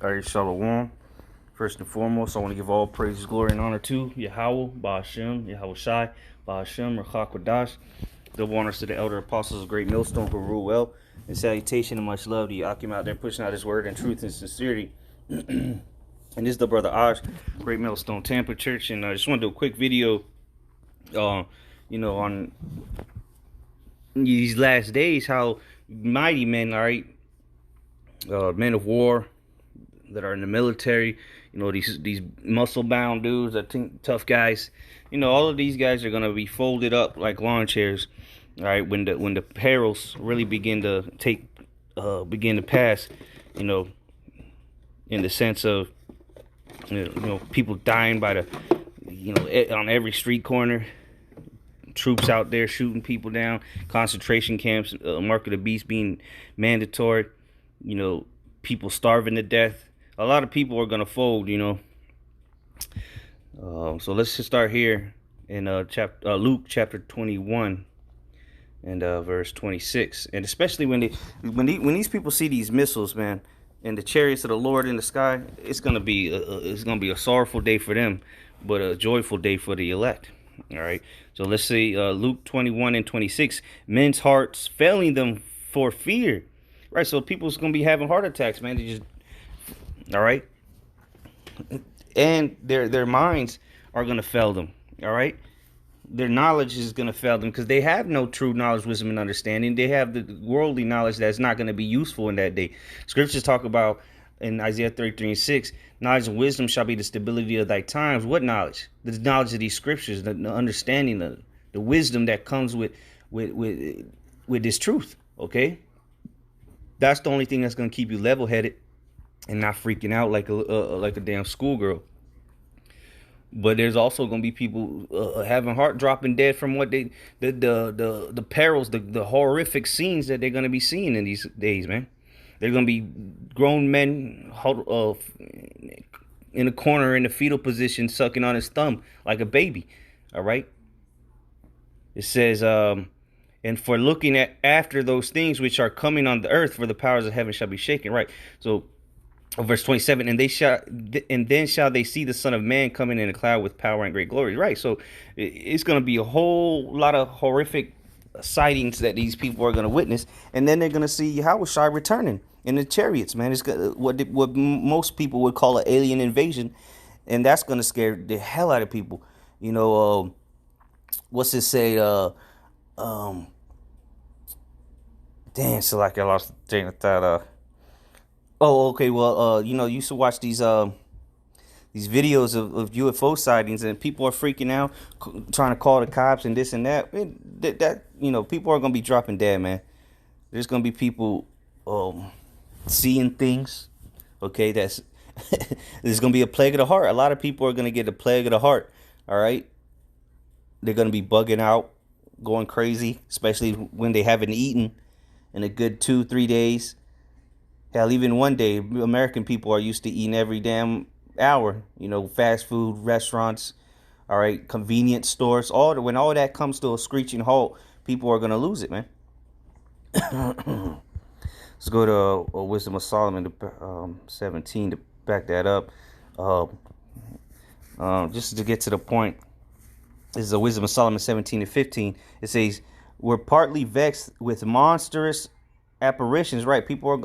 All right, Shalom. First and foremost, I want to give all praise, glory, and honor to Yahweh, Ba'ashem, Yahweh Shai, Ba'ashem, Rachak Wadash. Double honors to the elder apostles of Great Millstone who rule well. And salutation and much love to Yakim out there pushing out his word in truth and sincerity. And this is the brother Osh, Great Millstone Tampa Church. And I just want to do a quick video, on these last days, how mighty men, all right, men of war that are in the military, these muscle bound dudes, I think tough guys, all of these guys are gonna be folded up like lawn chairs, all right, when the perils really begin to pass, in the sense of people dying by on every street corner, troops out there shooting people down, concentration camps, mark of the beast being mandatory, people starving to death. A lot of people are gonna fold, so let's just start here in Luke chapter 21 and verse 26. And especially when these people see these missiles, man, and the chariots of the Lord in the sky, it's gonna be a sorrowful day for them, but a joyful day for the elect. All right. So let's see, Luke 21 and 26. Men's hearts failing them for fear. Right. So people's gonna be having heart attacks, man. They just, all right, and their minds are gonna fail them. All right, their knowledge is gonna fail them because they have no true knowledge, wisdom, and understanding. They have the worldly knowledge that's not gonna be useful in that day. Scriptures talk about in Isaiah 33 and 6, knowledge and wisdom shall be the stability of thy times. What knowledge? The knowledge of these scriptures, the understanding, the wisdom that comes with this truth. Okay, that's the only thing that's gonna keep you level headed and not freaking out like a damn schoolgirl. But there's also gonna be people having heart dropping dead from what the perils, the horrific scenes that they're gonna be seeing in these days, man. They're gonna be grown men in a corner in the fetal position, sucking on his thumb like a baby. All right. It says, and for looking at after those things which are coming on the earth, for the powers of heaven shall be shaken. Right. So verse 27, and then shall they see the Son of Man coming in a cloud with power and great glory. Right. So it's going to be a whole lot of horrific sightings that these people are going to witness, and then they're going to see Yahweh Shai returning in the chariots, man. It's what most people would call an alien invasion, and that's going to scare the hell out of people. What's it say? Damn, so like I lost the train of thought. Oh, okay. Well, you used to watch these videos of UFO sightings, and people are freaking out, trying to call the cops and this and that. People are gonna be dropping dead, man. There's gonna be people seeing things. Okay, that's there's gonna be a plague of the heart. A lot of people are gonna get a plague of the heart. All right, they're gonna be bugging out, going crazy, especially when they haven't eaten in a good 2-3 days. Hell, even one day. American people are used to eating every damn hour. Fast food restaurants, all right, convenience stores. When all that comes to a screeching halt, people are gonna lose it, man. Let's go to Wisdom of Solomon 17 to back that up. Just to get to the point, this is a Wisdom of Solomon 17 and 15. It says, "We're partly vexed with monstrous apparitions." Right, people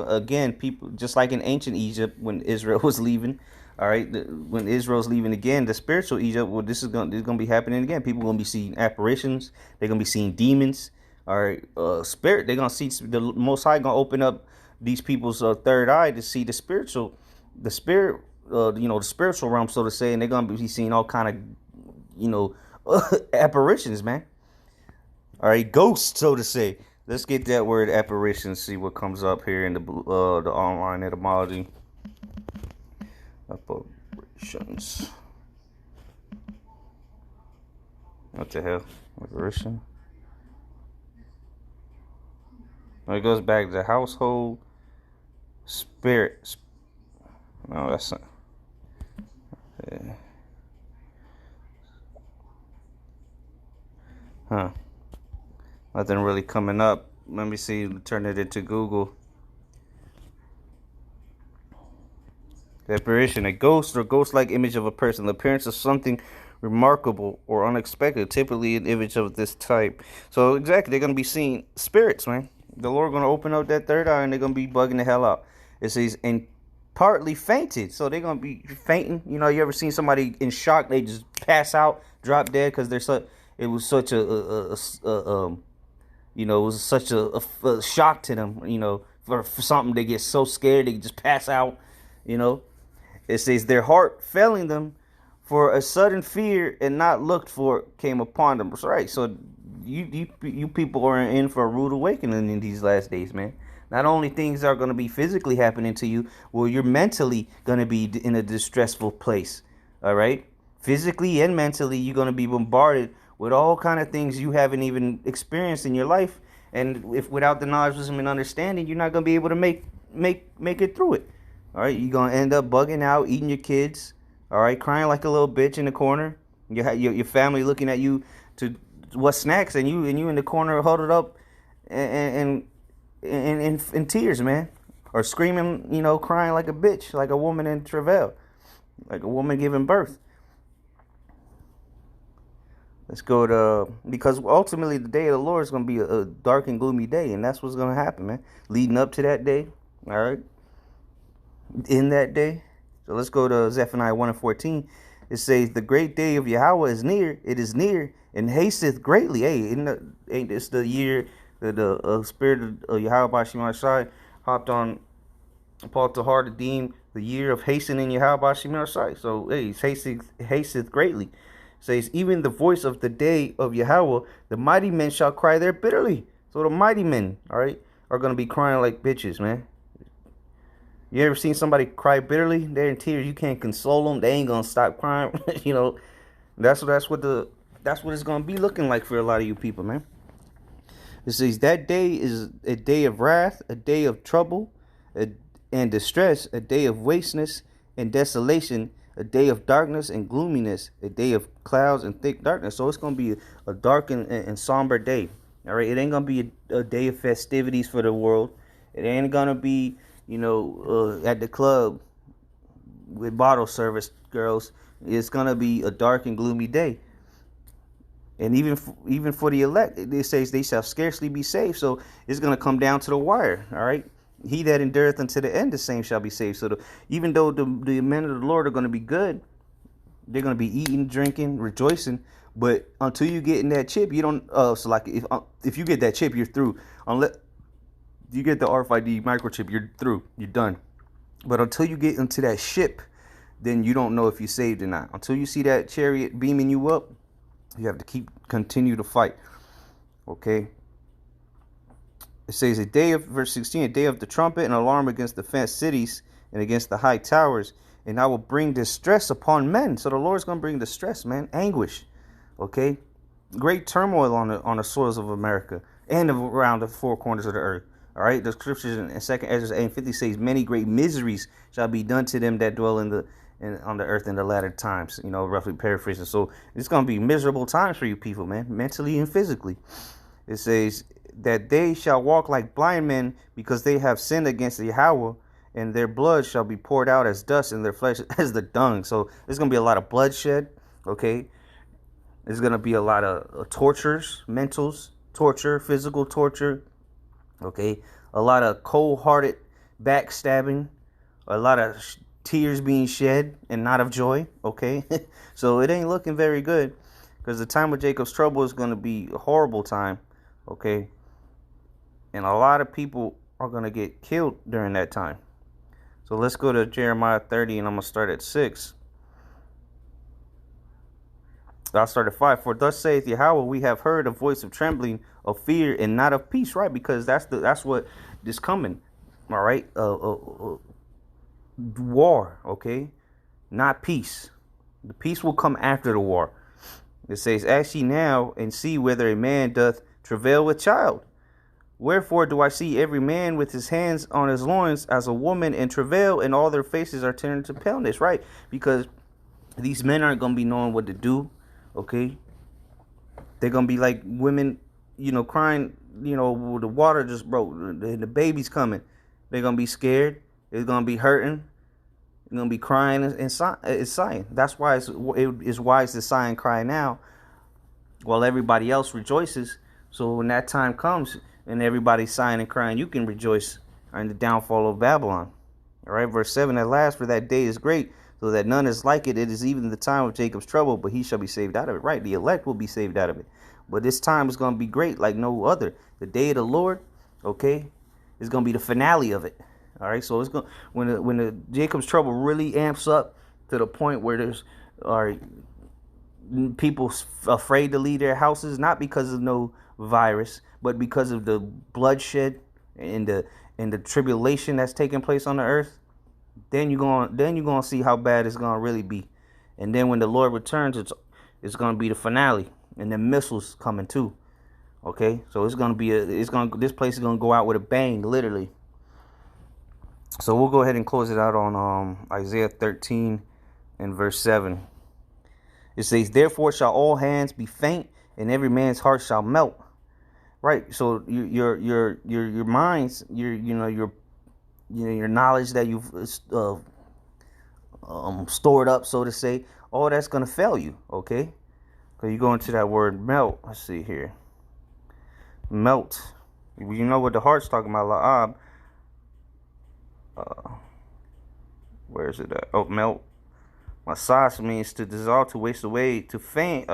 just like in ancient Egypt when Israel was leaving. All right, when Israel's leaving again, the spiritual Egypt, well, this is gonna be happening again. People are gonna be seeing apparitions. They're gonna be seeing demons. All right, spirit. They're gonna see the Most High gonna open up these people's third eye to see the spirit, the spiritual realm, so to say, and they're gonna be seeing all kind of apparitions, man. All right, ghosts, so to say. Let's get that word apparition, see what comes up here in the online etymology. Apparitions. What the hell? Apparition. It goes back to household spirit. No, that's not. Yeah. Huh. Nothing really coming up. Let me see. Turn it into Google. The apparition, a ghost or ghost-like image of a person. The appearance of something remarkable or unexpected, typically an image of this type. So exactly, they're gonna be seeing spirits, man. The Lord gonna open up that third eye and they're gonna be bugging the hell out. It says, and partly fainted. So they're gonna be fainting. You know, you ever seen somebody in shock? They just pass out, drop dead because they're such. It was such you know, it was such a shock to them. You know, for something they get so scared they just pass out. You know, it says their heart failing them, for a sudden fear and not looked for came upon them. That's right. So you people are in for a rude awakening in these last days, man. Not only things are going to be physically happening to you, well, you're mentally going to be in a distressful place. All right, physically and mentally, you're going to be bombarded with all kind of things you haven't even experienced in your life, and if without the knowledge, wisdom, and understanding, you're not going to be able to make it through it. All right, you're gonna end up bugging out, eating your kids. All right, crying like a little bitch in the corner. Your family looking at you to what snacks, and you in the corner huddled up and in tears, man, or screaming, you know, crying like a bitch, like a woman in travail, like a woman giving birth. Let's go to, because ultimately the day of the Lord is going to be a dark and gloomy day, and that's what's going to happen, man. Leading up to that day, all right, in that day. So let's go to Zephaniah 1 and 14. It says, the great day of Yahweh is near, it is near, and hasteth greatly. Hey, ain't this the year that the spirit of Yahweh Bashim Ashai hopped on Paul Tahar to deem the year of hastening Yahweh Bashim Ashai. So, hey, hasteth greatly. It says, even the voice of the day of Yahweh, the mighty men shall cry there bitterly. So the mighty men, all right, are going to be crying like bitches, man. You ever seen somebody cry bitterly? They're in tears. You can't console them. They ain't gonna stop crying. You know, that's what it's gonna be looking like for a lot of you people, man. It says that day is a day of wrath, a day of trouble, and distress, a day of wasteness and desolation, a day of darkness and gloominess, a day of clouds and thick darkness. So it's gonna be a dark and somber day. All right, it ain't gonna be a day of festivities for the world. It ain't gonna be, you know, at the club with bottle service girls. It's gonna be a dark and gloomy day. And even for the elect, it says they shall scarcely be saved. So it's gonna come down to the wire. All right. He that endureth unto the end, the same shall be saved. So even though the men of the Lord are gonna be good, they're gonna be eating, drinking, rejoicing. But until you get in that chip, you don't. So like if you get that chip, you're through. Unless you get the RFID microchip, you're through. You're done. But until you get into that ship, then you don't know if you're saved or not. Until you see that chariot beaming you up, you have to continue to fight. Okay. It says verse 16, a day of the trumpet and alarm against the fenced cities and against the high towers. And I will bring distress upon men. So the Lord's going to bring distress, man, anguish. Okay. Great turmoil on the soils of America and around the four corners of the earth. All right, the scriptures in 2 Ezra 8:50 says, many great miseries shall be done to them that dwell on the earth in the latter times. You know, roughly paraphrasing. So it's going to be miserable times for you people, man, mentally and physically. It says that they shall walk like blind men because they have sinned against Yahweh, and their blood shall be poured out as dust and their flesh as the dung. So there's going to be a lot of bloodshed, okay? There's going to be a lot of tortures, mentals, torture, physical torture, okay? A lot of cold-hearted backstabbing, a lot of tears being shed and not of joy, okay? So it ain't looking very good, because the time of Jacob's trouble is going to be a horrible time, okay? And a lot of people are going to get killed during that time. So let's go to Jeremiah 30, and I'm going to start at 6. I'll start at 5. For thus saith Yahweh, we have heard a voice of trembling, of fear, and not of peace, right? Because that's what is coming, all right? War, okay? Not peace. The peace will come after the war. It says, ask ye now, and see whether a man doth travail with child. Wherefore do I see every man with his hands on his loins as a woman in travail, and all their faces are turned to paleness, right? Because these men aren't going to be knowing what to do, okay? They're going to be like women, you know, crying, you know, the water just broke, the baby's coming. They're going to be scared. It's going to be hurting. You're gonna be crying and sighing. That's why it's wise to sigh and cry now, while everybody else rejoices. So when that time comes and everybody's sighing and crying, you can rejoice in the downfall of Babylon. All right, verse 7, at last, for that day is great, so that none is like it. It is even the time of Jacob's trouble, but he shall be saved out of it. Right, the elect will be saved out of it. But this time is going to be great like no other. The day of the Lord, okay, is going to be the finale of it. All right, so it's going when the Jacob's trouble really amps up to the point where there's people afraid to leave their houses, not because of no virus, but because of the bloodshed and the tribulation that's taking place on the earth. Then you're gonna see how bad it's gonna really be. And then when the Lord returns, it's gonna be the finale, and the missiles coming too. Okay, so this place is gonna go out with a bang, literally. So we'll go ahead and close it out on Isaiah 13 and verse 7. It says, therefore shall all hands be faint, and every man's heart shall melt. Right. So your minds, your knowledge that you've stored up, so to say, all that's gonna fail you. Okay. So you go into that word melt. Let's see here. Melt. You know what the heart's talking about. La'ab. Where is it at? Oh, melt. Masas means to dissolve, to waste away, to faint,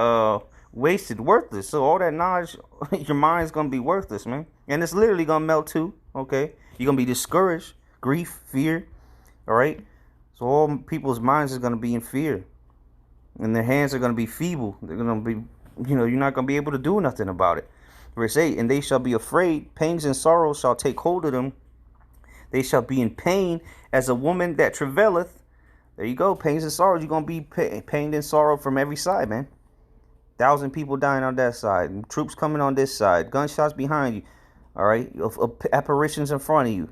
wasted, worthless. So all that knowledge, your mind's gonna be worthless, man. And it's literally gonna melt too. Okay, you're gonna be discouraged, grief, fear. All right. So all people's minds is gonna be in fear, and their hands are gonna be feeble. They're gonna be, you're not gonna be able to do nothing about it. Verse 8, and they shall be afraid. Pangs and sorrows shall take hold of them. They shall be in pain as a woman that travaileth. There you go. Pains and sorrows. You're going to be pained and sorrow from every side, man. 1,000 people dying on that side. Troops coming on this side. Gunshots behind you. All right. Apparitions in front of you.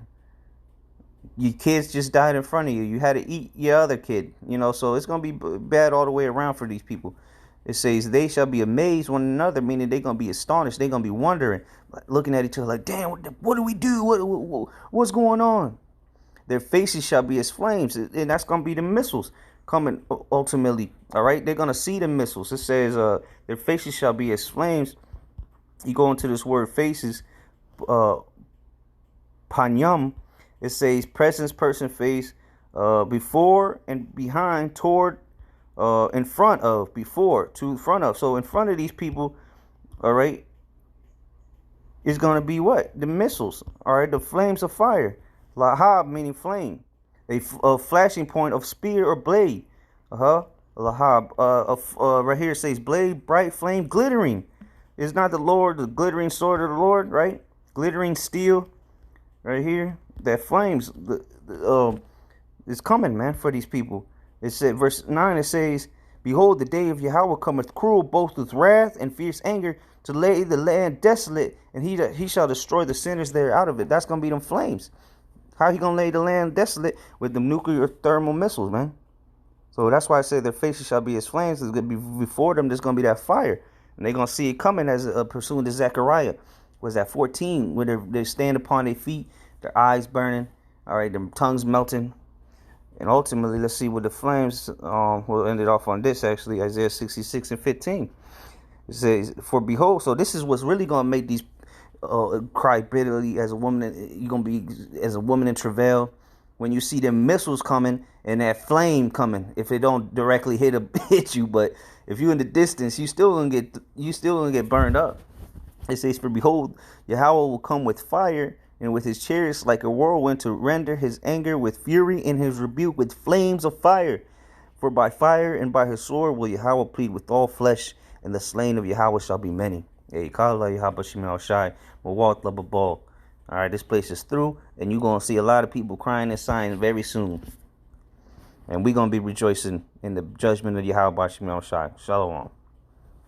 Your kids just died in front of you. You had to eat your other kid. So it's going to be bad all the way around for these people. It says they shall be amazed one another, meaning they're going to be astonished. They're going to be wondering, looking at each other like, damn, what do we do? What's going on? Their faces shall be as flames, and that's going to be the missiles coming ultimately. All right, they're going to see the missiles. It says their faces shall be as flames. You go into this word faces, panyam. It says presence, person, face, before and behind, toward, in front of, before, to front of. So in front of these people, all right, is going to be what? The missiles, all right, the flames of fire. Lahab meaning flame, a flashing point of spear or blade. Lahab. Right here it says blade, bright flame, glittering. Is not the Lord the glittering sword of the Lord, right? Glittering steel, right here. That flames is coming, man, for these people. It said, verse 9. It says, behold, the day of Yahweh cometh cruel, both with wrath and fierce anger, to lay the land desolate, and he shall destroy the sinners there out of it. That's gonna be them flames. How he gonna lay the land desolate? With the nuclear thermal missiles, man. So that's why I said their faces shall be as flames. It's gonna be before them. There's gonna be that fire, and they're gonna see it coming as pursuing to Zechariah. Was that 14 where they stand upon their feet, their eyes burning, all right, their tongues melting, and ultimately, let's see what the flames. We'll end it off on this actually, Isaiah 66 and 15. It says, "For behold," so this is what's really gonna make these. Cry bitterly as a woman. You're gonna be as a woman in travail when you see them missiles coming and that flame coming. If it don't directly hit you, but if you're in the distance, you still gonna get burned up. It says, "For behold, Yahweh will come with fire, and with his chariots like a whirlwind, to render his anger with fury and his rebuke with flames of fire. For by fire and by his sword will Yahweh plead with all flesh, and the slain of Yahweh shall be many." All right, this place is through, and you're going to see a lot of people crying and sighing very soon. And we're going to be rejoicing in the judgment of Yahweh Bashim El Shai. Shalom.